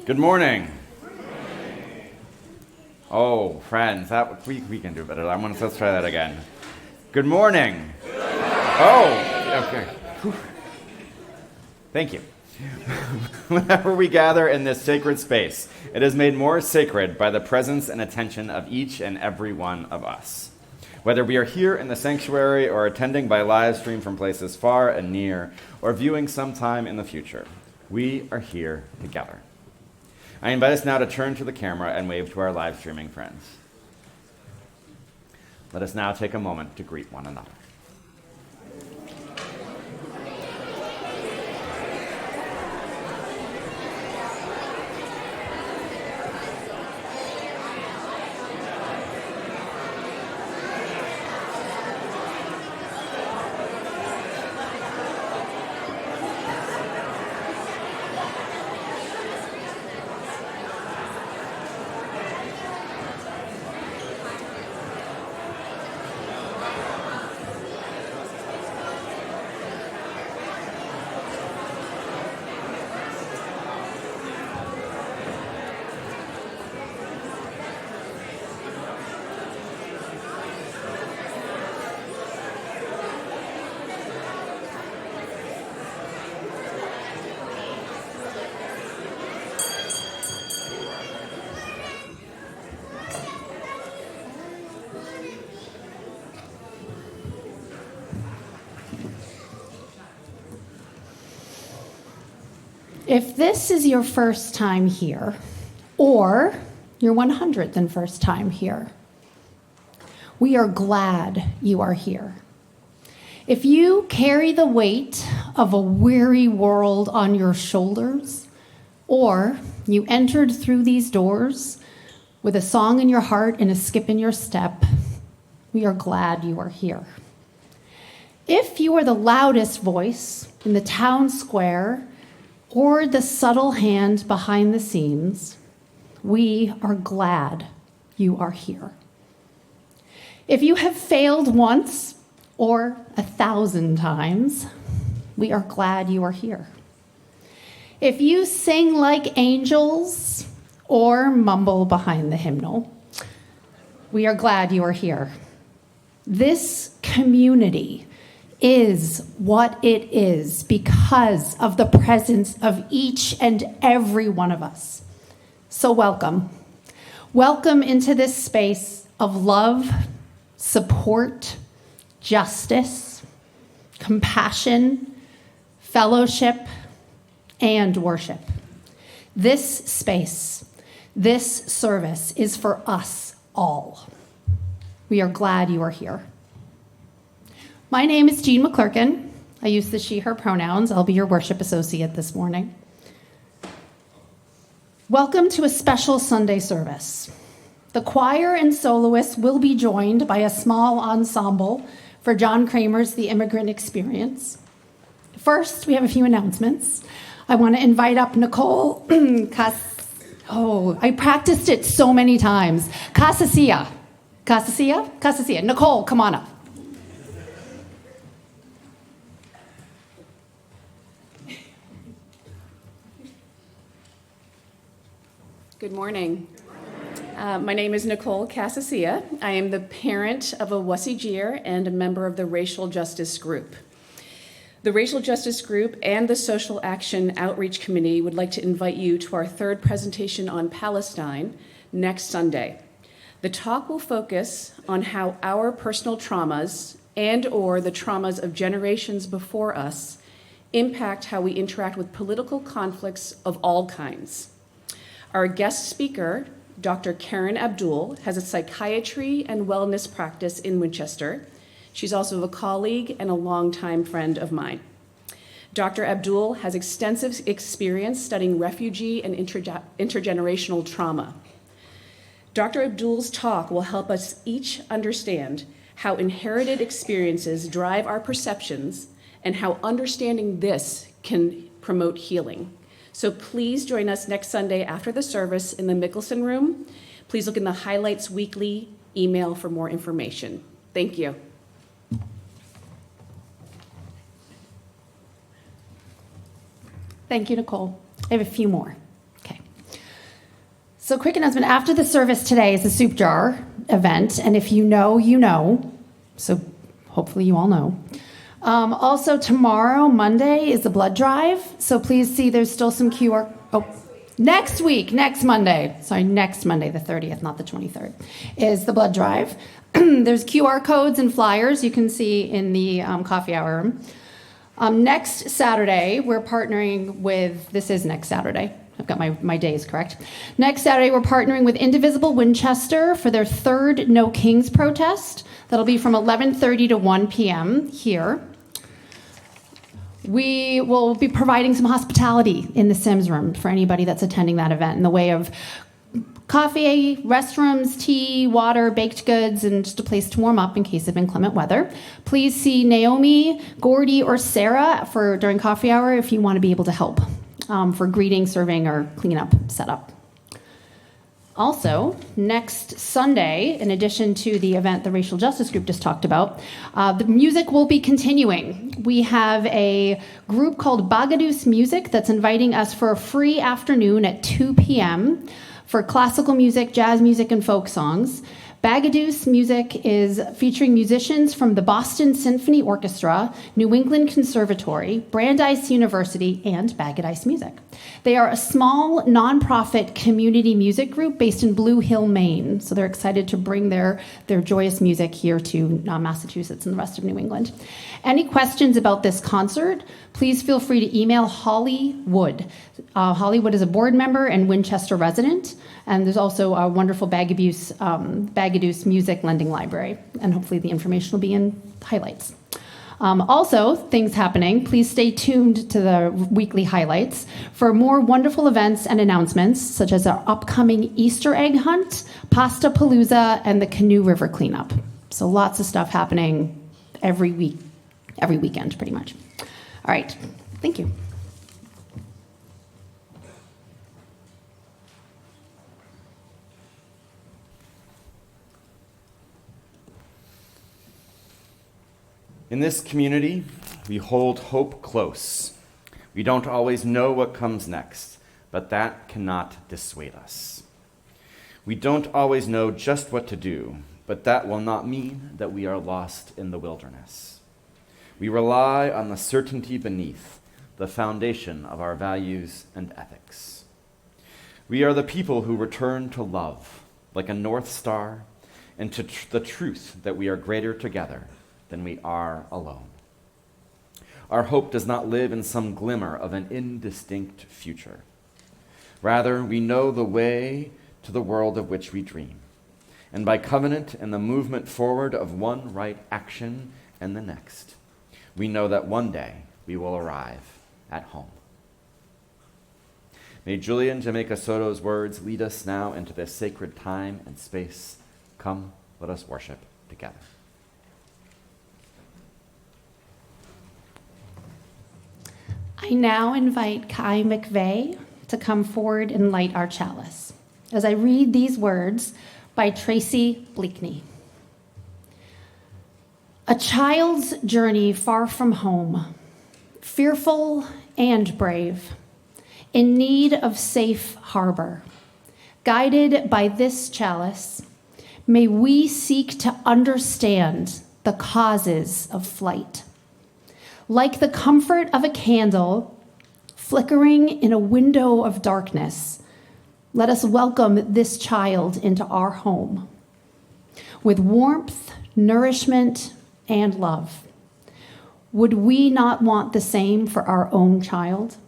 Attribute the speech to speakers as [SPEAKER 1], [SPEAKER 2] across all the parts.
[SPEAKER 1] Good morning. Oh, friends, we can do better. Let's try that again. Good morning. Oh, okay. Whew. Thank you. Whenever we gather in this sacred space, it is made more sacred by the presence and attention of each and every one of us. Whether we are here in the sanctuary or attending by live stream from places far and near, or viewing sometime in the future, we are here together. I invite us now to turn to the camera and wave to our live streaming friends. Let us now take a moment to greet one another.
[SPEAKER 2] If this is your first time here, or your 100th and first time here, we are glad you are here. If you carry the weight of a weary world on your shoulders, or you entered through these doors with a song in your heart and a skip in your step, we are glad you are here. If you are the loudest voice in the town square, or the subtle hand behind the scenes, we are glad you are here. If you have failed once or 1,000 times, we are glad you are here. If you sing like angels or mumble behind the hymnal, we are glad you are here. This community is what it is because of the presence of each and every one of us. So welcome. Welcome into this space of love, support, justice, compassion, fellowship, and worship. This space, this service is for us all. We are glad you are here. My name is Jean McClurkin. I use the she, her pronouns. I'll be your worship associate this morning. Welcome to a special Sunday service. The choir and soloists will be joined by a small ensemble for John Kramer's The Immigrant experience. First, we have a few announcements. I want to invite up Nicole I practiced it so many times. Casasia. Nicole, come on up.
[SPEAKER 3] Good morning. My name is Nicole Casasia. I am the parent of a Wussy and a member of the Racial Justice Group. The Racial Justice Group and the Social Action Outreach Committee would like to invite you to our third presentation on Palestine next Sunday. The talk will focus on how our personal traumas and/or the traumas of generations before us impact how we interact with political conflicts of all kinds. Our guest speaker, Dr. Karen Abdul, has a psychiatry and wellness practice in Winchester. She's also a colleague and a longtime friend of mine. Dr. Abdul has extensive experience studying refugee and intergenerational trauma. Dr. Abdul's talk will help us each understand how inherited experiences drive our perceptions and how understanding this can promote healing. So please join us next Sunday after the service in the Mickelson Room. Please look in the Highlights Weekly email for more information. Thank you.
[SPEAKER 2] Thank you, Nicole. I have a few more. Okay. So, quick announcement, after the service today is a soup jar event, and if you know, you know. So, hopefully you all know. Also, tomorrow, Monday, is the blood drive. So, please see there's still some QR. Oh, next Monday, the 30th, not the 23rd, is the blood drive. There's QR codes and flyers you can see in the coffee hour room. Next Saturday, we're partnering with, this is next Saturday. I've got my days correct. Next Saturday, we're partnering with Indivisible Winchester for their third No Kings protest. That'll be from 11:30 to 1 p.m. here. We will be providing some hospitality in the Sims room for anybody that's attending that event in the way of coffee, restrooms, tea, water, baked goods, and just a place to warm up in case of inclement weather. Please see Naomi, Gordy, or Sarah during coffee hour if you want to be able to help for greeting, serving, or cleanup setup. Also, next Sunday, in addition to the event the Racial Justice Group just talked about, the music will be continuing. We have a group called Bagadoos Music that's inviting us for a free afternoon at 2 p.m. for classical music, jazz music, and folk songs. Bagadoos Music is featuring musicians from the Boston Symphony Orchestra, New England Conservatory, Brandeis University, and Bagadoos Music. They are a small, nonprofit community music group based in Blue Hill, Maine. So they're excited to bring their joyous music here to Massachusetts and the rest of New England. Any questions about this concert, please feel free to email Holly Wood. Holly Wood is a board member and Winchester resident. And there's also a wonderful Bagadoos Music Lending Library. And hopefully the information will be in highlights. Also, things happening. Please stay tuned to the weekly highlights for more wonderful events and announcements, such as our upcoming Easter egg hunt, Pasta Palooza, and the Canoe River cleanup. So lots of stuff happening every weekend, pretty much. All right, thank you.
[SPEAKER 1] In this community, we hold hope close. We don't always know what comes next, but that cannot dissuade us. We don't always know just what to do, but that will not mean that we are lost in the wilderness. We rely on the certainty beneath, the foundation of our values and ethics. We are the people who return to love, like a North Star, and to the truth that we are greater together than we are alone. Our hope does not live in some glimmer of an indistinct future. Rather, we know the way to the world of which we dream, and by covenant and the movement forward of one right action and the next, we know that one day we will arrive at home. May Julian Jamaica Soto's words lead us now into this sacred time and space. Come, let us worship together.
[SPEAKER 2] I now invite Kai McVeigh to come forward and light our chalice as I read these words by Tracy Bleakney. A child's journey far from home, fearful and brave, in need of safe harbor. Guided by this chalice, may we seek to understand the causes of flight. Like the comfort of a candle flickering in a window of darkness, let us welcome this child into our home with warmth, nourishment, and love. Would we not want the same for our own child,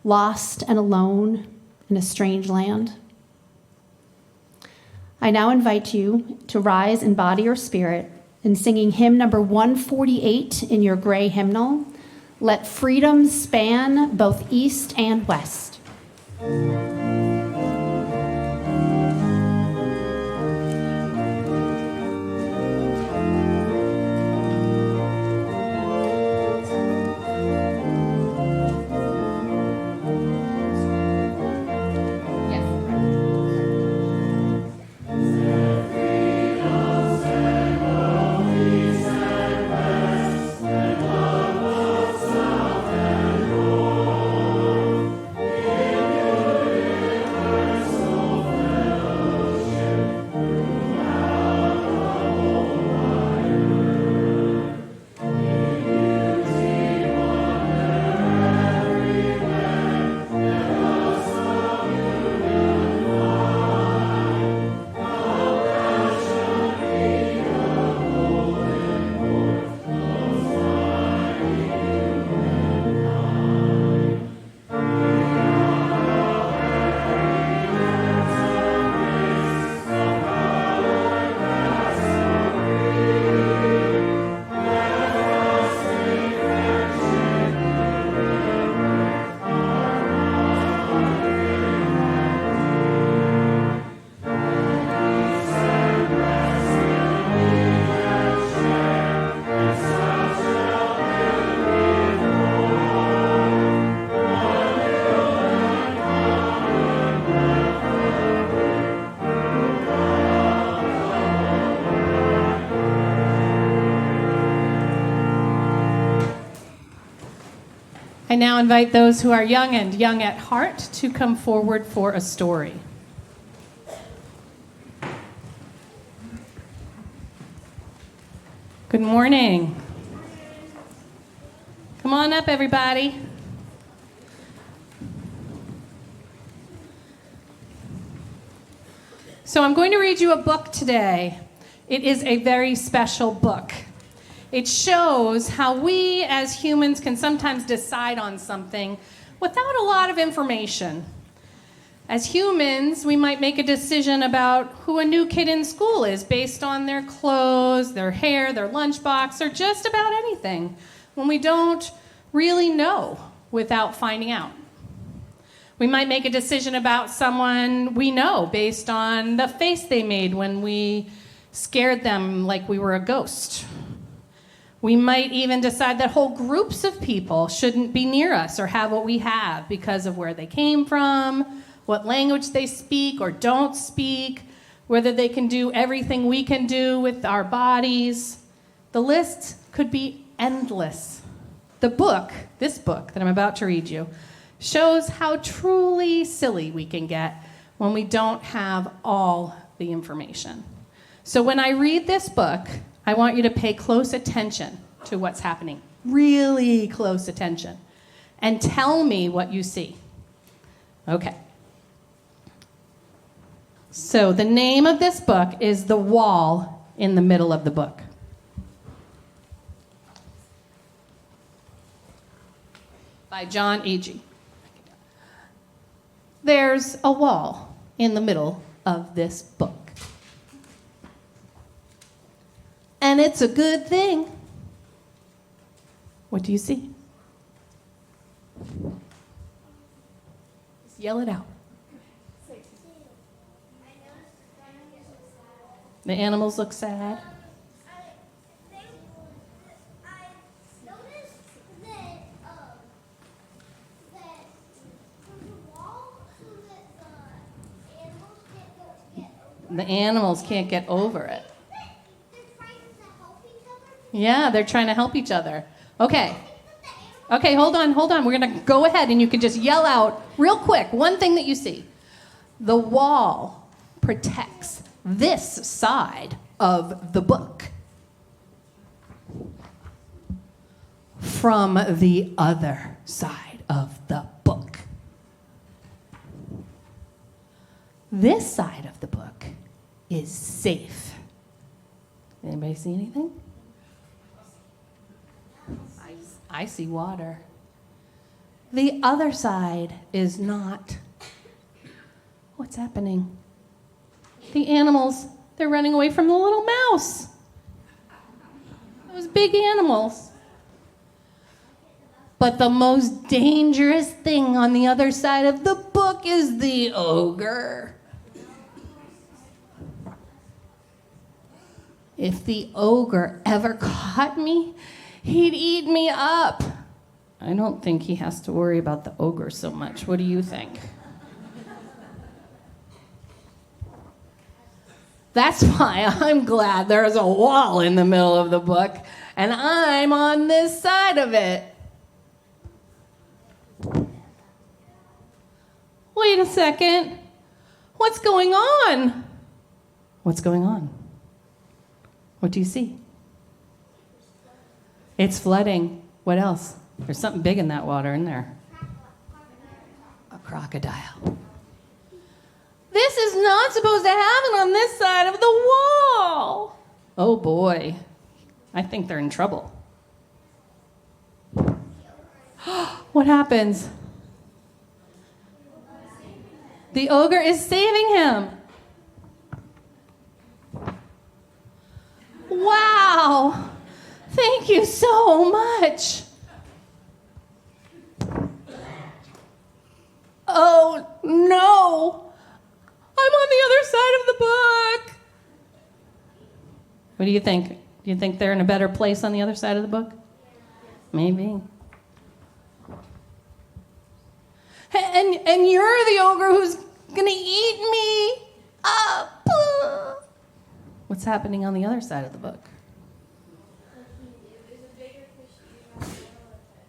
[SPEAKER 2] lost and alone in a strange land? I now invite you to rise in body or spirit in singing hymn number 148 in your gray hymnal, Let Freedom Span Both East and West.
[SPEAKER 4] Yes. I now invite those who are young and young at heart to come forward for a story. Good morning. Come on up, everybody. So I'm going to read you a book today. It is a very special book. It shows how we as humans can sometimes decide on something without a lot of information. As humans, we might make a decision about who a new kid in school is based on their clothes, their hair, their lunchbox, or just about anything when we don't really know without finding out. We might make a decision about someone we know based on the face they made when we scared them like we were a ghost. We might even decide that whole groups of people shouldn't be near us or have what we have because of where they came from, what language they speak or don't speak, whether they can do everything we can do with our bodies. The list could be endless. This book that I'm about to read you, shows how truly silly we can get when we don't have all the information. So when I read this book, I want you to pay close attention to what's happening, really close attention, and tell me what you see. Okay. So the name of this book is The Wall in the Middle of the Book. By John Agee. There's a wall in the middle of this book. And it's a good thing. What do you see? Just yell it out. The animals look sad. The animals can't get over it. Yeah, they're trying to help each other. Okay, hold on. We're going to go ahead and you can just yell out real quick one thing that you see. The wall protects this side of the book from the other side of the book. This side of the book is safe. Anybody see anything? I see water. The other side is not. What's happening? The animals, they're running away from the little mouse. Those big animals. But the most dangerous thing on the other side of the book is the ogre. If the ogre ever caught me, he'd eat me up. I don't think he has to worry about the ogre so much. What do you think? That's why I'm glad there's a wall in the middle of the book, and I'm on this side of it. Wait a second. What's going on? What's going on? What do you see? It's flooding. What else? There's something big in that water, isn't there? A crocodile. This is not supposed to happen on this side of the wall. Oh boy. I think they're in trouble. What happens? The ogre is saving him. Wow. Thank you so much. Oh, no. I'm on the other side of the book. What do you think? Do you think they're in a better place on the other side of the book? Maybe. And you're the ogre who's going to eat me up. What's happening on the other side of the book?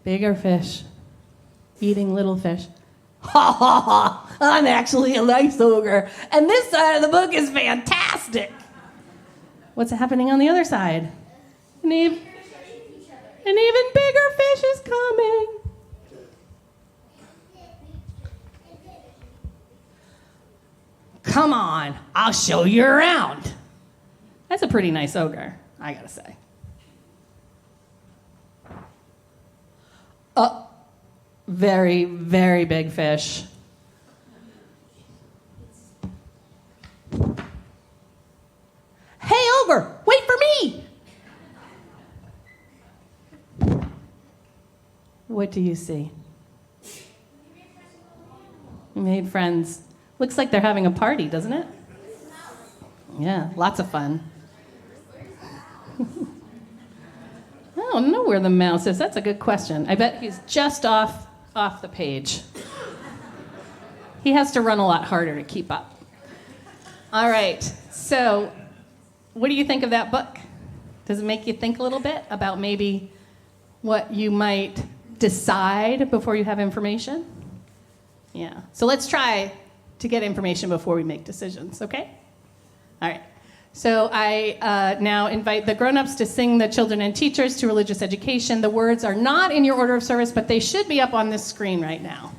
[SPEAKER 4] Bigger fish. eating little fish.
[SPEAKER 5] Ha ha ha! I'm actually a nice ogre, and this side of the book is fantastic.
[SPEAKER 4] What's happening on the other side? An even bigger fish is coming.
[SPEAKER 5] Come on, I'll show you around.
[SPEAKER 4] That's a pretty nice ogre, I gotta say. Very, very big fish.
[SPEAKER 5] Hey, ogre, wait for me!
[SPEAKER 4] What do you see? Made friends. Looks like they're having a party, doesn't it? Yeah, lots of fun. I don't know where the mouse is. That's a good question. I bet he's just off the page. He has to run a lot harder to keep up. All right, so what do you think of that book? Does it make you think a little bit about maybe what you might decide before you have information? Yeah, so let's try to get information before we make decisions, okay? All right. So I now invite the grown-ups to sing the children and teachers to religious education. The words are not in your order of service, but they should be up on this screen right now.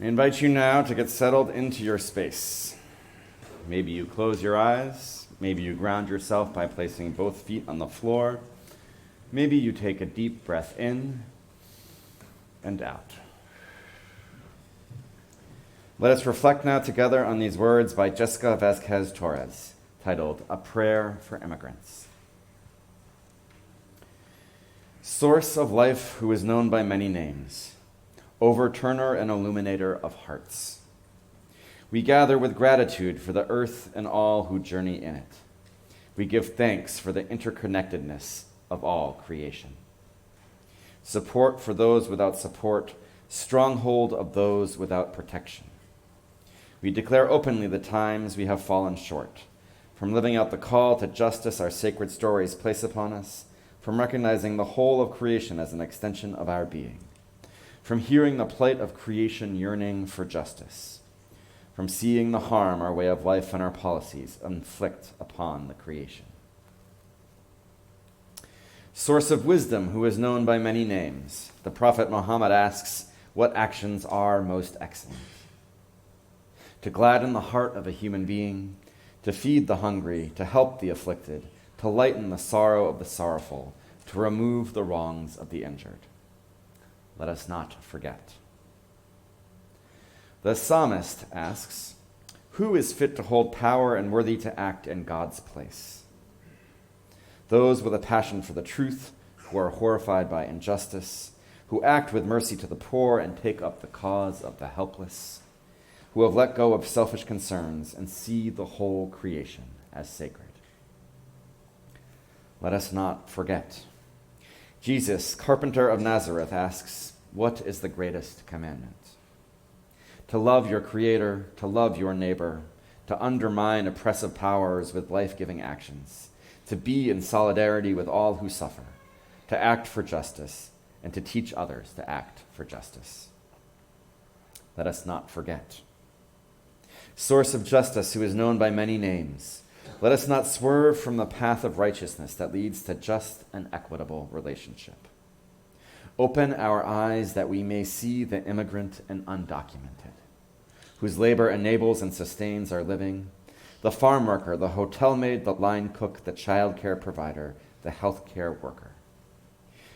[SPEAKER 1] I invite you now to get settled into your space. Maybe you close your eyes. Maybe you ground yourself by placing both feet on the floor. Maybe you take a deep breath in and out. Let us reflect now together on these words by Jessica Vasquez Torres, titled A Prayer for Immigrants. Source of life who is known by many names, overturner and illuminator of hearts. We gather with gratitude for the earth and all who journey in it. We give thanks for the interconnectedness of all creation. Support for those without support, stronghold of those without protection. We declare openly the times we have fallen short, from living out the call to justice our sacred stories place upon us, from recognizing the whole of creation as an extension of our being, from hearing the plight of creation yearning for justice, from seeing the harm our way of life and our policies inflict upon the creation. Source of wisdom who is known by many names, the Prophet Muhammad asks, what actions are most excellent? To gladden the heart of a human being, to feed the hungry, to help the afflicted, to lighten the sorrow of the sorrowful, to remove the wrongs of the injured. Let us not forget. The psalmist asks, who is fit to hold power and worthy to act in God's place? Those with a passion for the truth, who are horrified by injustice, who act with mercy to the poor and take up the cause of the helpless, who have let go of selfish concerns and see the whole creation as sacred. Let us not forget. Jesus, carpenter of Nazareth, asks, what is the greatest commandment? To love your Creator, to love your neighbor, to undermine oppressive powers with life-giving actions, to be in solidarity with all who suffer, to act for justice, and to teach others to act for justice. Let us not forget. Source of justice who is known by many names, let us not swerve from the path of righteousness that leads to just and equitable relationship. Open our eyes that we may see the immigrant and undocumented, whose labor enables and sustains our living, the farm worker, the hotel maid, the line cook, the child care provider, the health care worker.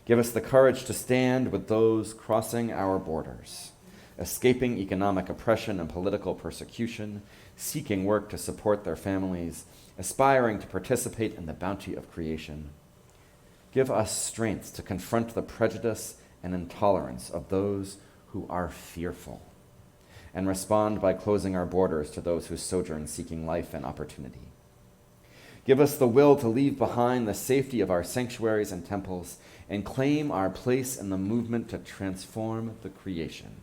[SPEAKER 1] Give us the courage to stand with those crossing our borders, escaping economic oppression and political persecution, seeking work to support their families, aspiring to participate in the bounty of creation. Give us strength to confront the prejudice and intolerance of those who are fearful, and respond by closing our borders to those who sojourn seeking life and opportunity. Give us the will to leave behind the safety of our sanctuaries and temples and claim our place in the movement to transform the creation.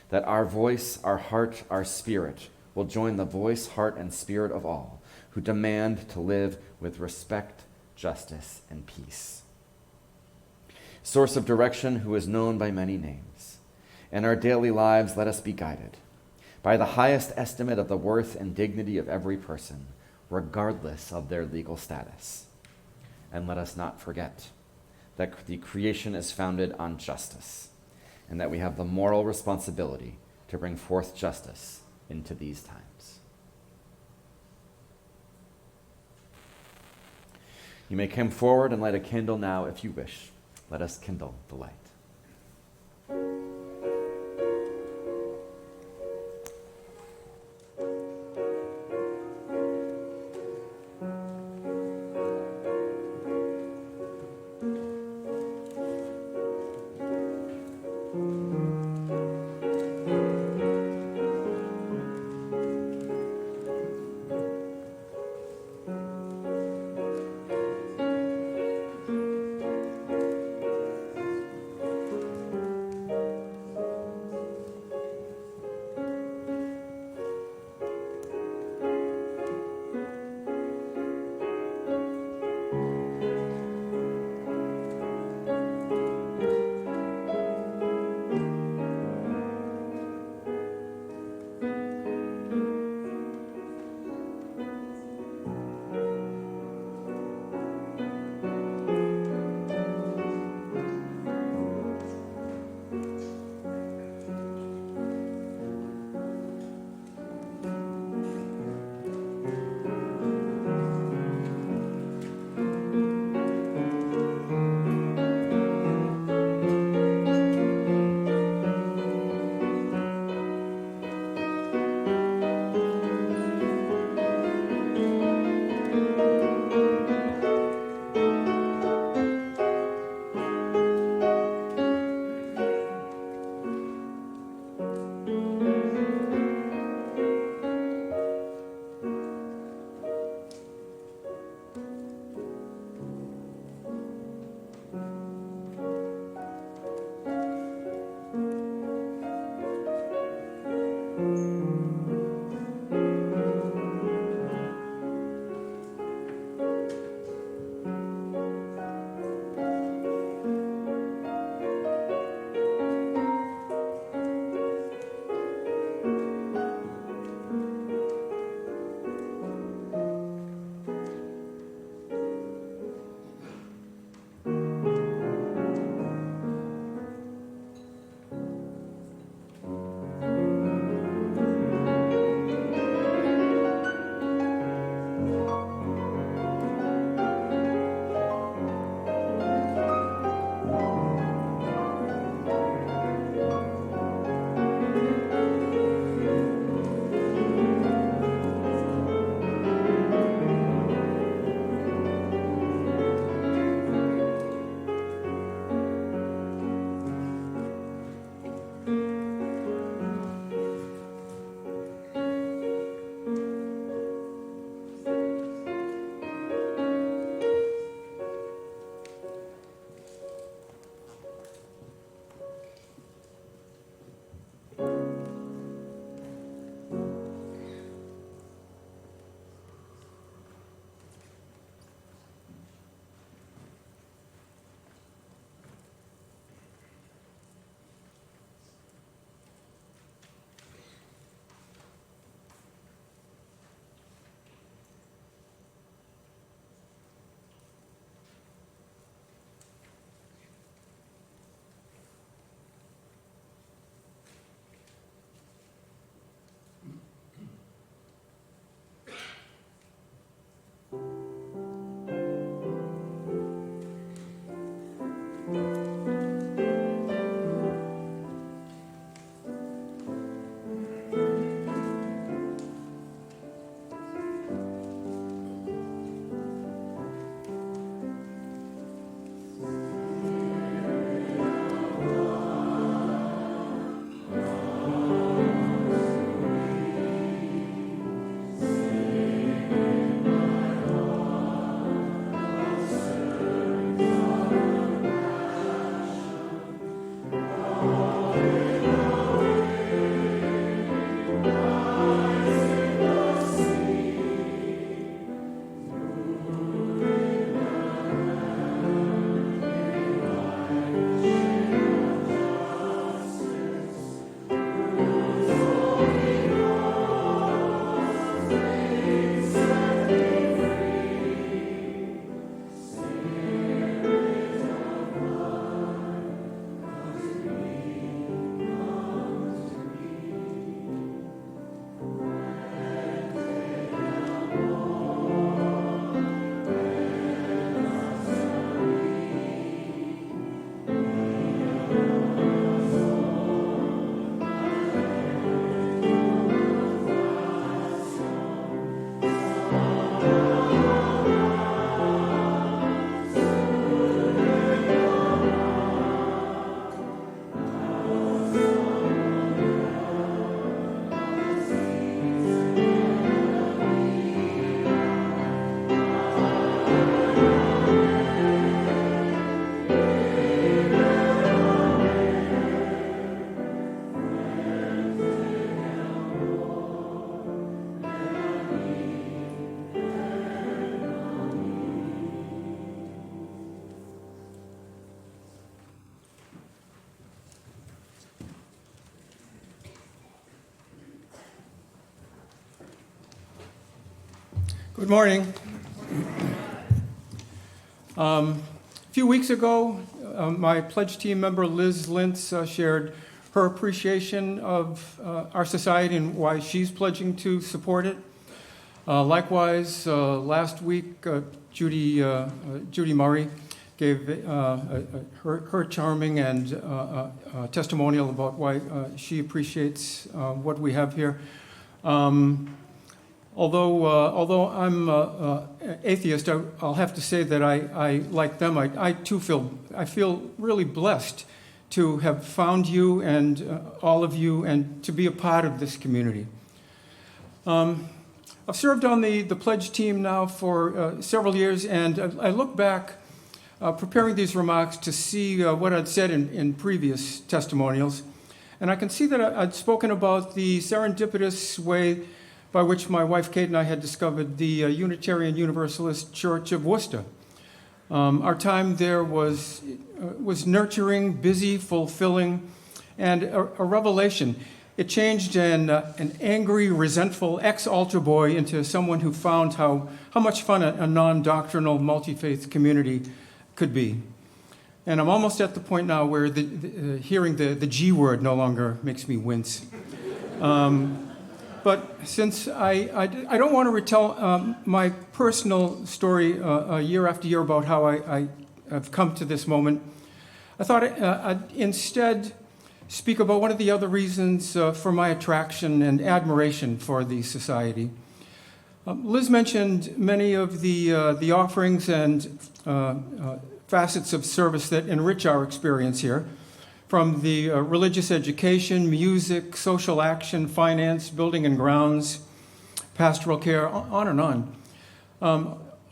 [SPEAKER 1] That our voice, our heart, our spirit will join the voice, heart, and spirit of all who demand to live with respect, justice, and peace. Source of direction who is known by many names. In our daily lives, let us be guided by the highest estimate of the worth and dignity of every person, regardless of their legal status. And let us not forget that the creation is founded on justice, and that we have the moral responsibility to bring forth justice into these times. You may come forward and light a candle now if you wish. Let us kindle the light.
[SPEAKER 6] Good morning. A few weeks ago, my pledge team member Liz Lintz shared her appreciation of our society and why she's pledging to support it. Likewise, last week, Judy Murray gave her charming and testimonial about why she appreciates what we have here. Although I'm atheist, I'll have to say that I like them. I too feel really blessed to have found you and all of you and to be a part of this community. I've served on the pledge team now for several years, and I look back preparing these remarks to see what I'd said in previous testimonials, and I can see that I'd spoken about the serendipitous way by which my wife Kate and I had discovered the Unitarian Universalist Church of Worcester. Our time there was nurturing, busy, fulfilling, and a revelation. It changed an angry, resentful ex-altar boy into someone who found how much fun a non-doctrinal, multi-faith community could be. And I'm almost at the point now where hearing the G word no longer makes me wince. But since I don't want to retell my personal story year after year about how I have come to this moment, I thought I'd instead speak about one of the other reasons for my attraction and admiration for the society. Liz mentioned many of the offerings and facets of service that enrich our experience here, from the religious education, music, social action, finance, building and grounds, pastoral care, on and on.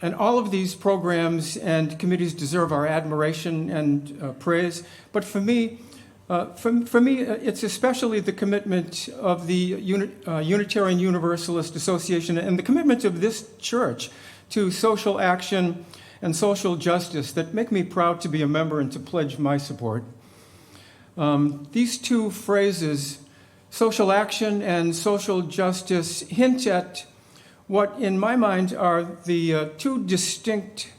[SPEAKER 6] And all of these programs and committees deserve our admiration and praise. But for me, it's especially the commitment of the Unitarian Universalist Association and the commitment of this church to social action and social justice that make me proud to be a member and to pledge my support. These two phrases, social action and social justice, hint at what, in my mind, are the two distinct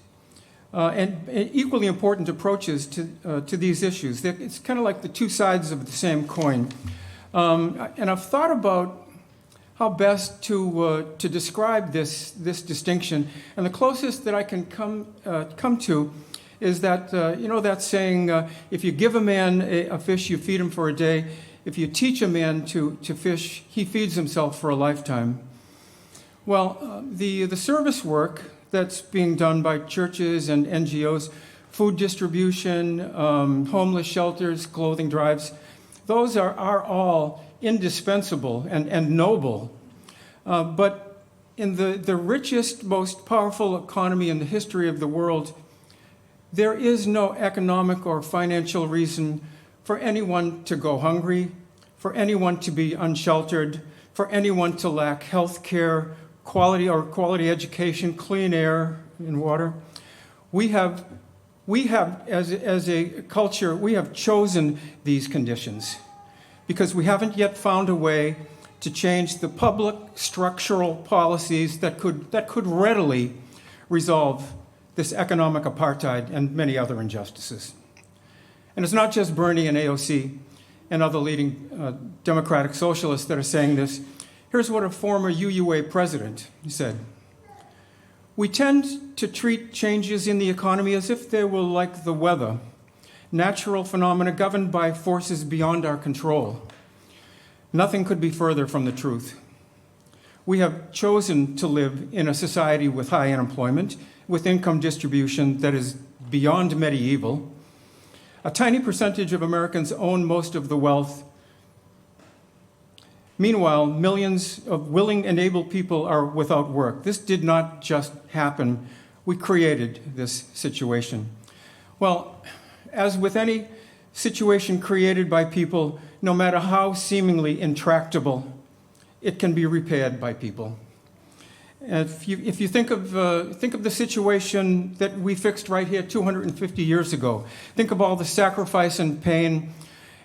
[SPEAKER 6] and equally important approaches to these issues. It's kind of like the two sides of the same coin. And I've thought about how best to describe this distinction, and the closest that I can come to is that, that saying, if you give a man a fish, you feed him for a day. If you teach a man to fish, he feeds himself for a lifetime. Well, the service work that's being done by churches and NGOs, food distribution, homeless shelters, clothing drives, those are all indispensable and noble. But in the richest, most powerful economy in the history of the world, there is no economic or financial reason for anyone to go hungry, for anyone to be unsheltered, for anyone to lack health care, quality education, clean air and water. We have as a culture, we have chosen these conditions because we haven't yet found a way to change the public structural policies that could readily resolve this economic apartheid and many other injustices. And it's not just Bernie and AOC and other leading democratic socialists that are saying this. Here's what a former UUA president said. We tend to treat changes in the economy as if they were like the weather, natural phenomena governed by forces beyond our control. Nothing could be further from the truth. We have chosen to live in a society with high unemployment, with income distribution that is beyond medieval. A tiny percentage of Americans own most of the wealth. Meanwhile, millions of willing and able people are without work. This did not just happen. We created this situation. Well, as with any situation created by people, no matter how seemingly intractable, it can be repaired by people. If you think of the situation that we fixed right here 250 years ago, think of all the sacrifice and pain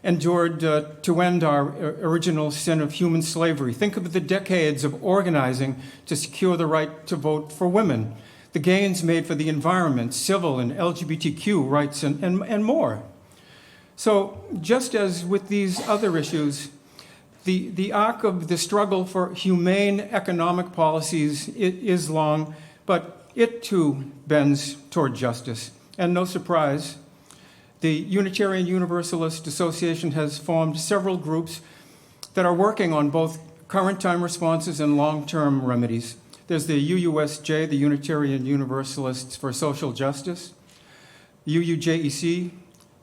[SPEAKER 6] endured to end our original sin of human slavery. Think of the decades of organizing to secure the right to vote for women, the gains made for the environment, civil and LGBTQ rights, and more. So just as with these other issues, the arc of the struggle for humane economic policies is long, but it too bends toward justice. And no surprise, the Unitarian Universalist Association has formed several groups that are working on both current time responses and long-term remedies. There's the UUSJ, the Unitarian Universalists for Social Justice, UUJEC,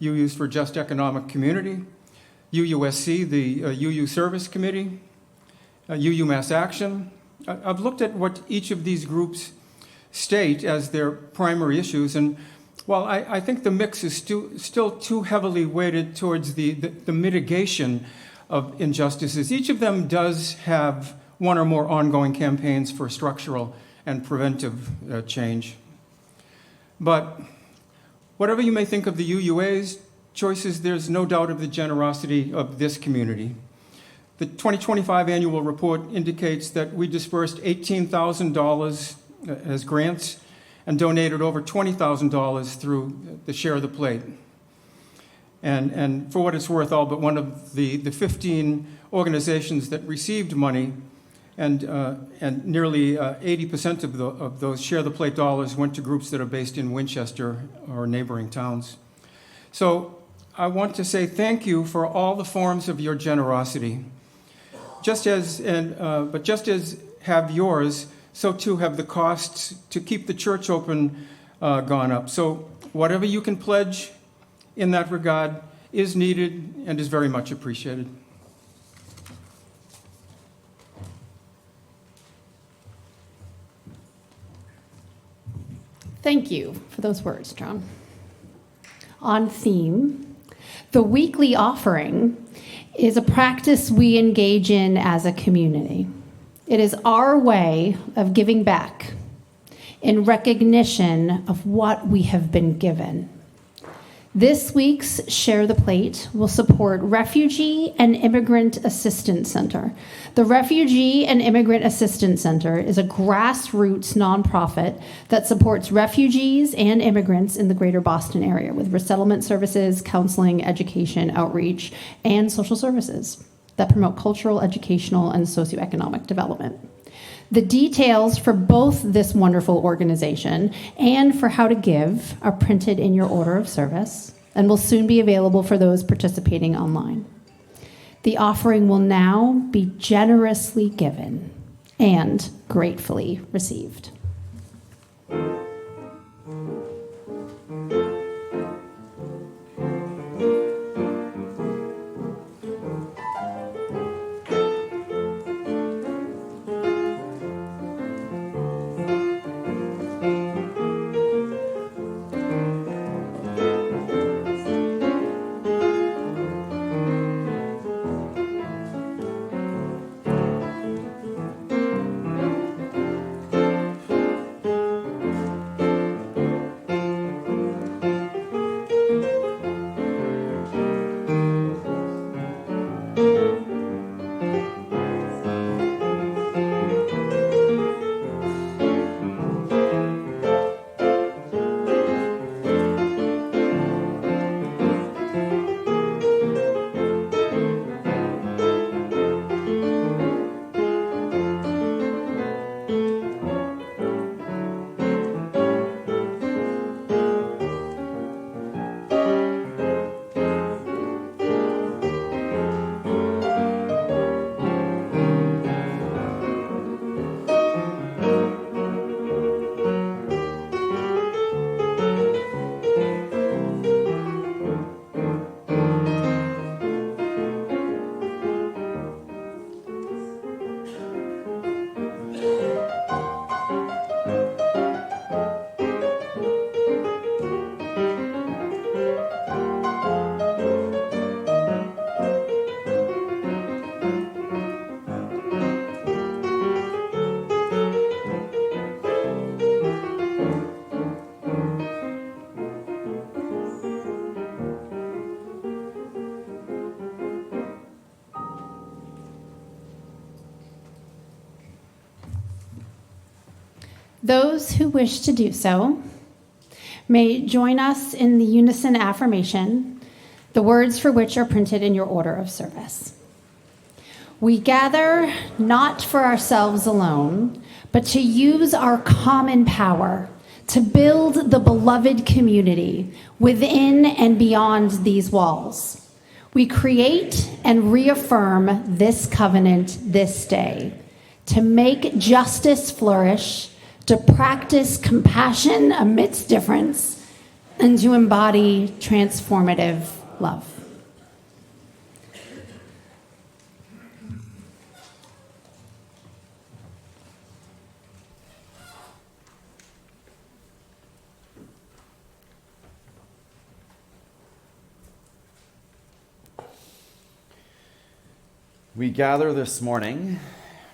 [SPEAKER 6] UUs for Just Economic Community, UUSC, the UU Service Committee, UU Mass Action. I've looked at what each of these groups state as their primary issues, and while I think the mix is still too heavily weighted towards the mitigation of injustices, each of them does have one or more ongoing campaigns for structural and preventive change. But whatever you may think of the UUA's choices, there's no doubt of the generosity of this community. The 2025 annual report indicates that we dispersed $18,000 as grants and donated over $20,000 through the Share the Plate. And for what it's worth, all but one of the 15 organizations that received money, and nearly 80% of those Share the Plate dollars went to groups that are based in Winchester or neighboring towns. So I want to say thank you for all the forms of your generosity. Just as have yours, so too have the costs to keep the church open gone up. So whatever you can pledge in that regard is needed and is very much appreciated.
[SPEAKER 2] Thank you for those words, John. On theme, the weekly offering is a practice we engage in as a community. It is our way of giving back in recognition of what we have been given. This week's Share the Plate will support Refugee and Immigrant Assistance Center. The Refugee and Immigrant Assistance Center is a grassroots nonprofit that supports refugees and immigrants in the greater Boston area with resettlement services, counseling, education, outreach, and social services that promote cultural, educational, and socioeconomic development. The details for both this wonderful organization and for how to give are printed in your order of service and will soon be available for those participating online. The offering will now be generously given and gratefully received. Those who wish to do so may join us in the unison affirmation, the words for which are printed in your order of service. We gather not for ourselves alone, but to use our common power to build the beloved community within and beyond these walls. We create and reaffirm this covenant this day to make justice flourish, to practice compassion amidst difference, and to embody transformative love.
[SPEAKER 1] We gather this morning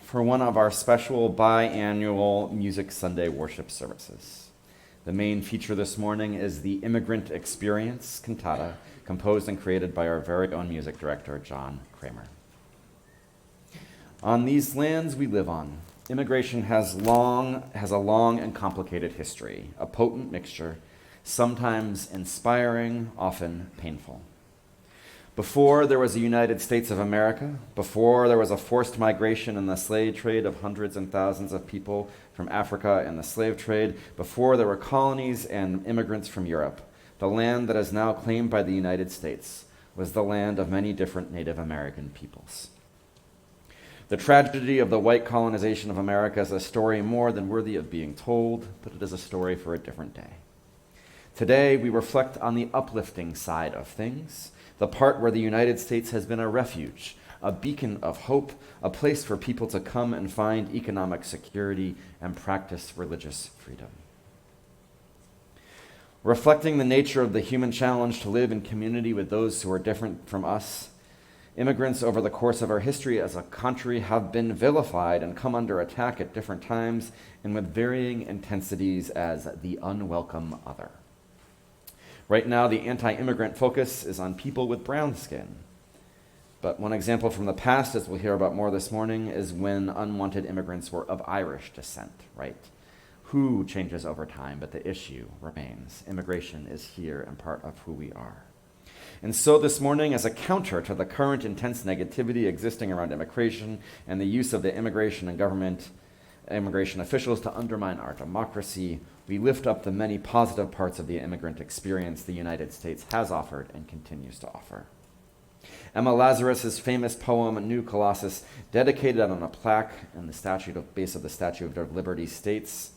[SPEAKER 1] for one of our special biannual Music Sunday worship services. The main feature this morning is the Immigrant Experience cantata, composed and created by our very own music director, John Kramer. On these lands we live on, immigration has a long and complicated history, a potent mixture, sometimes inspiring, often painful. Before there was a United States of America, before there was a forced migration and the slave trade of hundreds and thousands of people from Africa and the slave trade, before there were colonies and immigrants from Europe, the land that is now claimed by the United States was the land of many different Native American peoples. The tragedy of the white colonization of America is a story more than worthy of being told, but it is a story for a different day. Today, we reflect on the uplifting side of things, the part where the United States has been a refuge, a beacon of hope, a place for people to come and find economic security and practice religious freedom. Reflecting the nature of the human challenge to live in community with those who are different from us, immigrants over the course of our history as a country have been vilified and come under attack at different times and with varying intensities as the unwelcome other. Right now, the anti-immigrant focus is on people with brown skin. But one example from the past, as we'll hear about more this morning, is when unwanted immigrants were of Irish descent, right? Who changes over time, but the issue remains. Immigration is here and part of who we are. And so this morning, as a counter to the current intense negativity existing around immigration and the use of the immigration officials to undermine our democracy, we lift up the many positive parts of the immigrant experience the United States has offered and continues to offer. Emma Lazarus's famous poem, New Colossus, dedicated on a plaque in the base of the Statue of Liberty, states,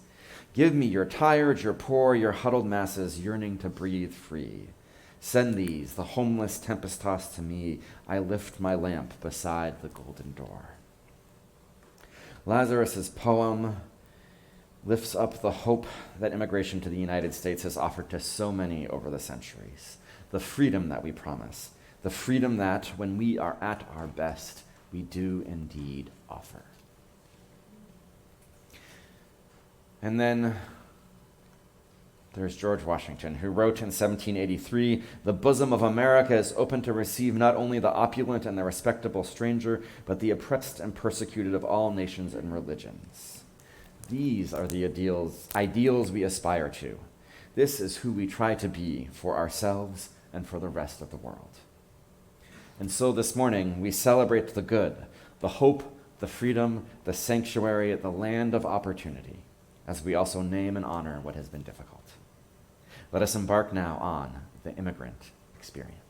[SPEAKER 1] "Give me your tired, your poor, your huddled masses yearning to breathe free. Send these, the homeless tempest-tossed to me. I lift my lamp beside the golden door." Lazarus's poem lifts up the hope that immigration to the United States has offered to so many over the centuries, the freedom that we promise, the freedom that, when we are at our best, we do indeed offer. And then there's George Washington, who wrote in 1783, "The bosom of America is open to receive not only the opulent and the respectable stranger, but the oppressed and persecuted of all nations and religions." These are the ideals we aspire to. This is who we try to be for ourselves and for the rest of the world. And so this morning, we celebrate the good, the hope, the freedom, the sanctuary, the land of opportunity, as we also name and honor what has been difficult. Let us embark now on the immigrant experience.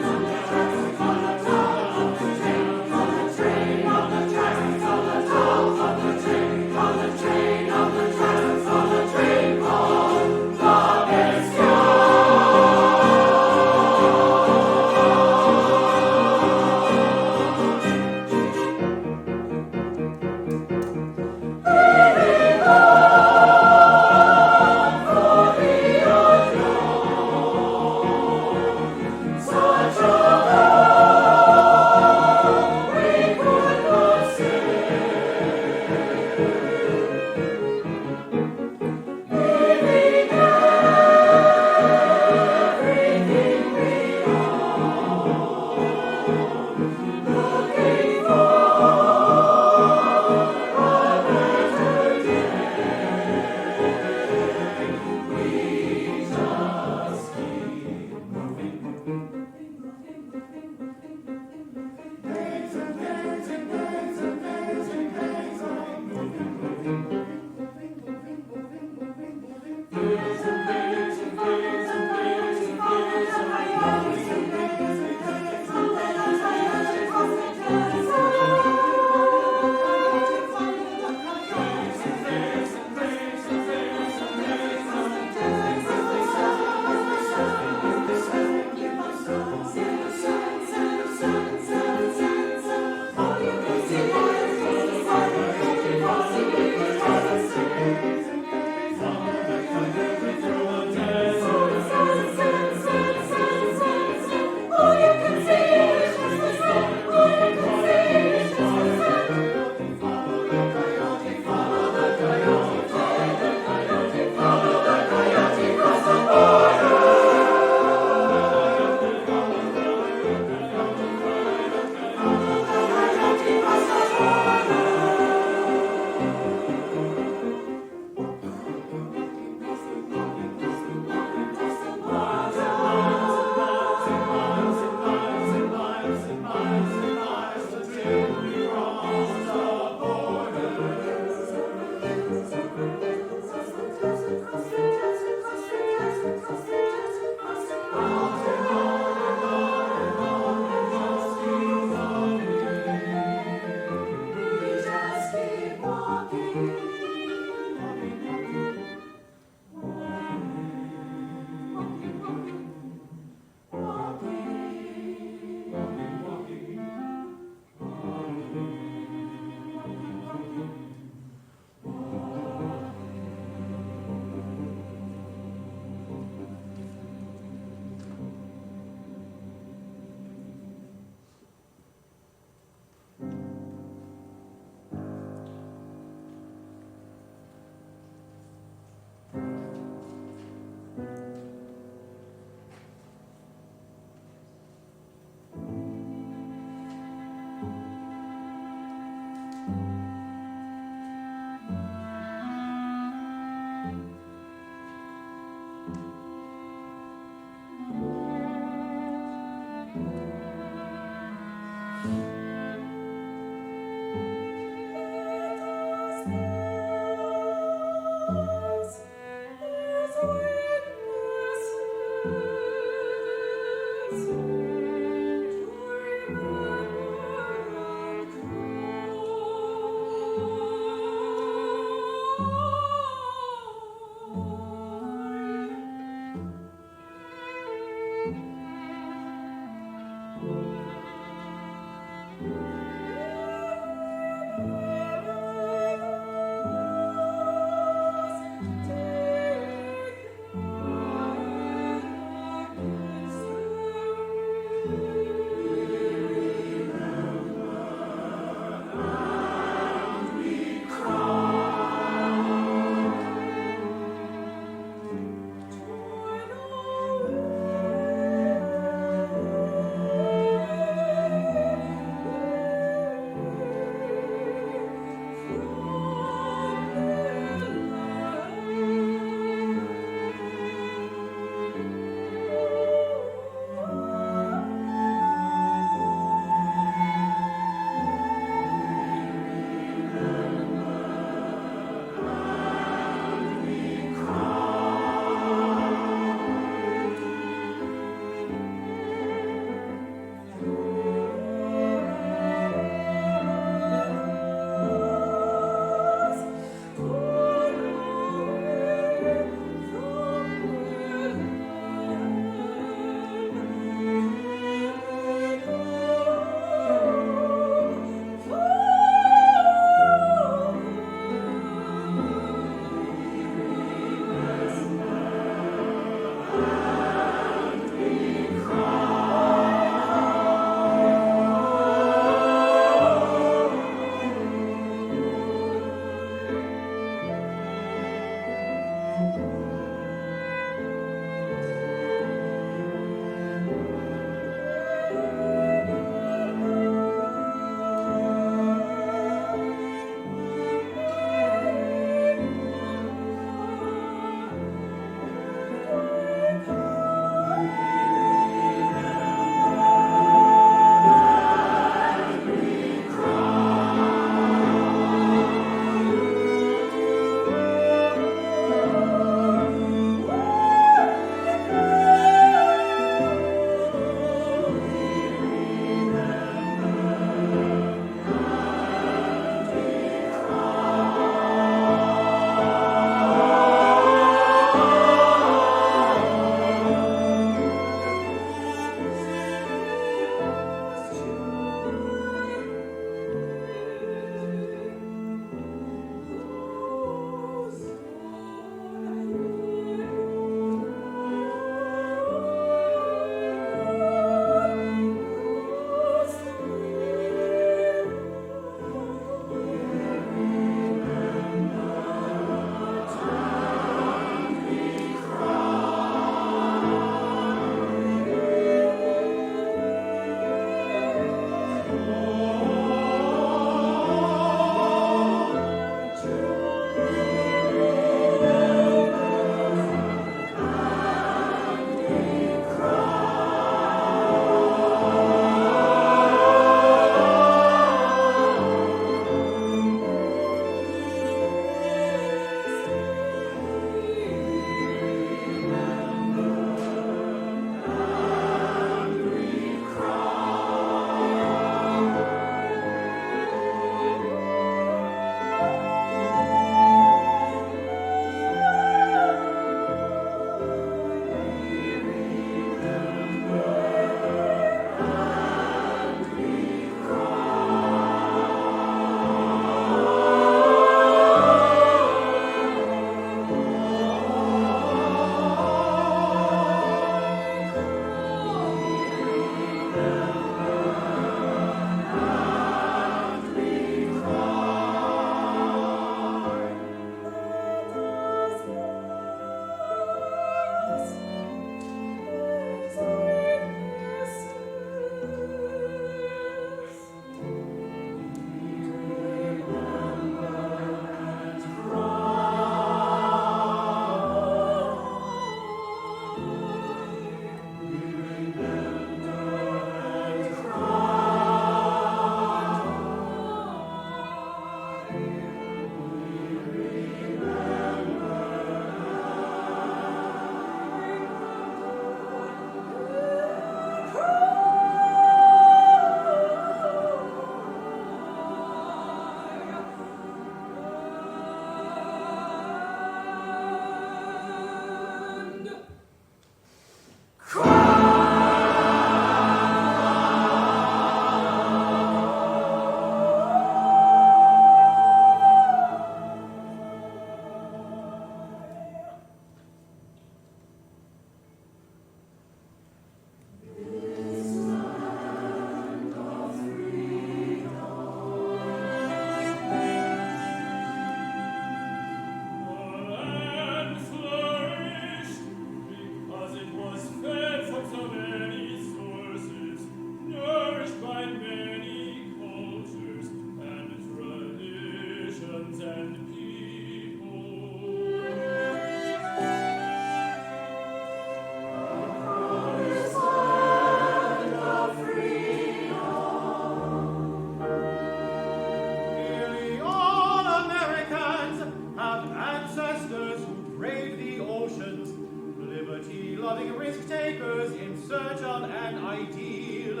[SPEAKER 7] ideal.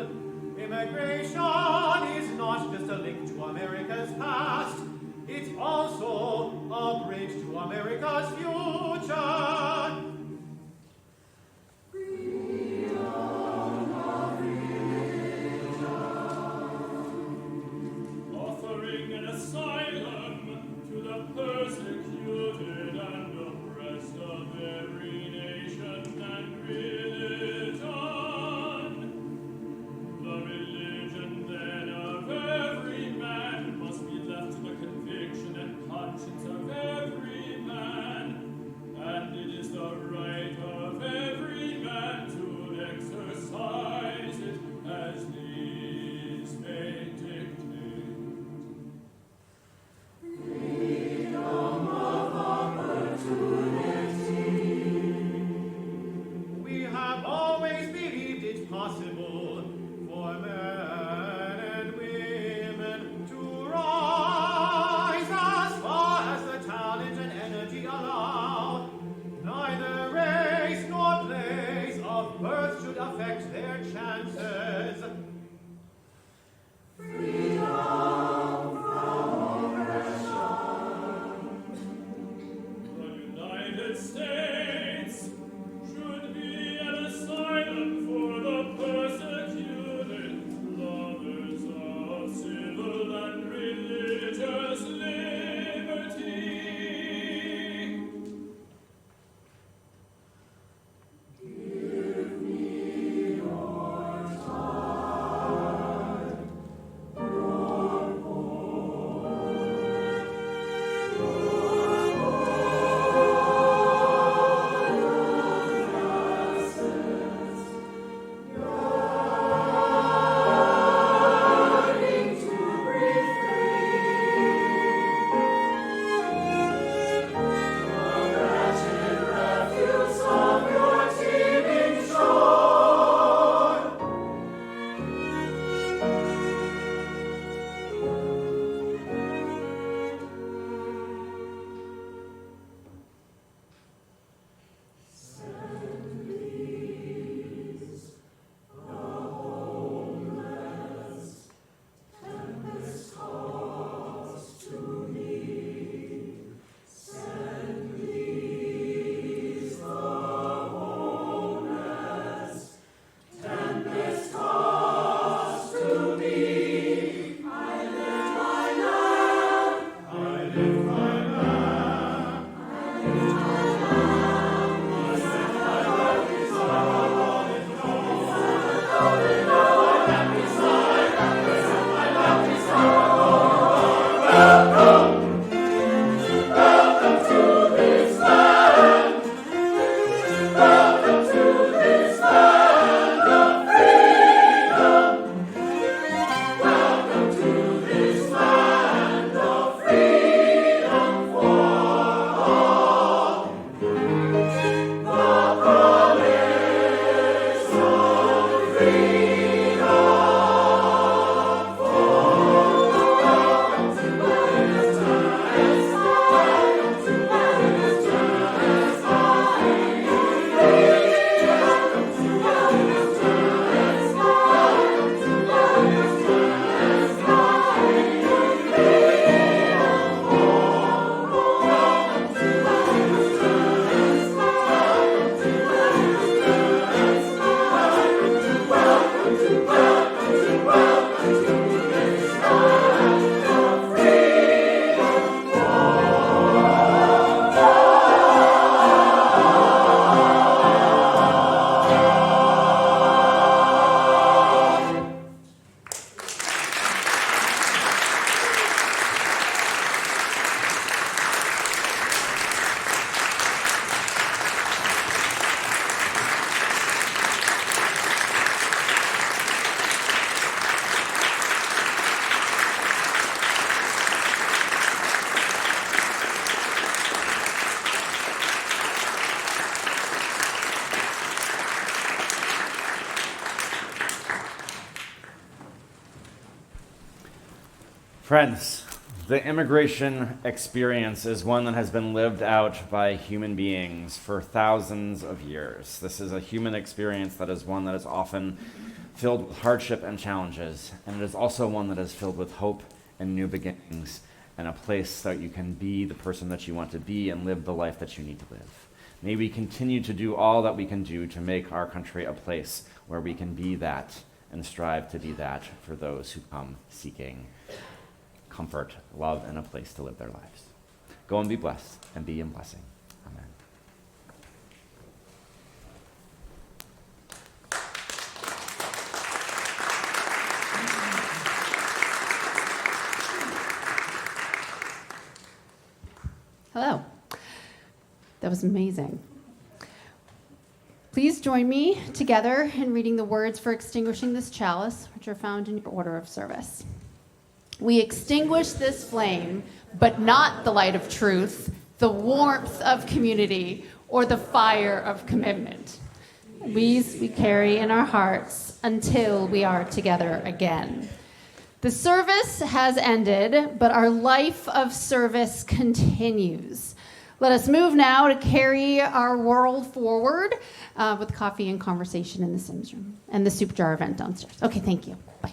[SPEAKER 7] Immigration is not just a link to America's past, it's also a bridge to America's future.
[SPEAKER 8] Offering an asylum to the persecuted and oppressed of every nation and religion. The religion then of every man must be left to the conviction and conscience of every man, and it is the right of every man to exercise it as these may dictate.
[SPEAKER 7] We have always believed it possible for men and women to rise as far as the talent and energy allow. Neither race nor place of birth should affect their chances.
[SPEAKER 8] The United States should be an asylum for the persecuted, lovers of civil and religious liberty.
[SPEAKER 1] Friends, the immigration experience is one that has been lived out by human beings for thousands of years. This is a human experience that is one that is often filled with hardship and challenges, and it is also one that is filled with hope and new beginnings, and a place that you can be the person that you want to be and live the life that you need to live. May we continue to do all that we can do to make our country a place where we can be that and strive to be that for those who come seeking comfort, love, and a place to live their lives. Go and be blessed and be in blessing. Amen.
[SPEAKER 2] Hello. That was amazing. Please join me together in reading the words for extinguishing this chalice, which are found in your order of service. We extinguish this flame, but not the light of truth, the warmth of community, or the fire of commitment. These we carry in our hearts until we are together again. The service has ended, but our life of service continues. Let us move now to carry our world forward with coffee and conversation in the Sims room and the soup jar event downstairs. Okay, thank you. Bye.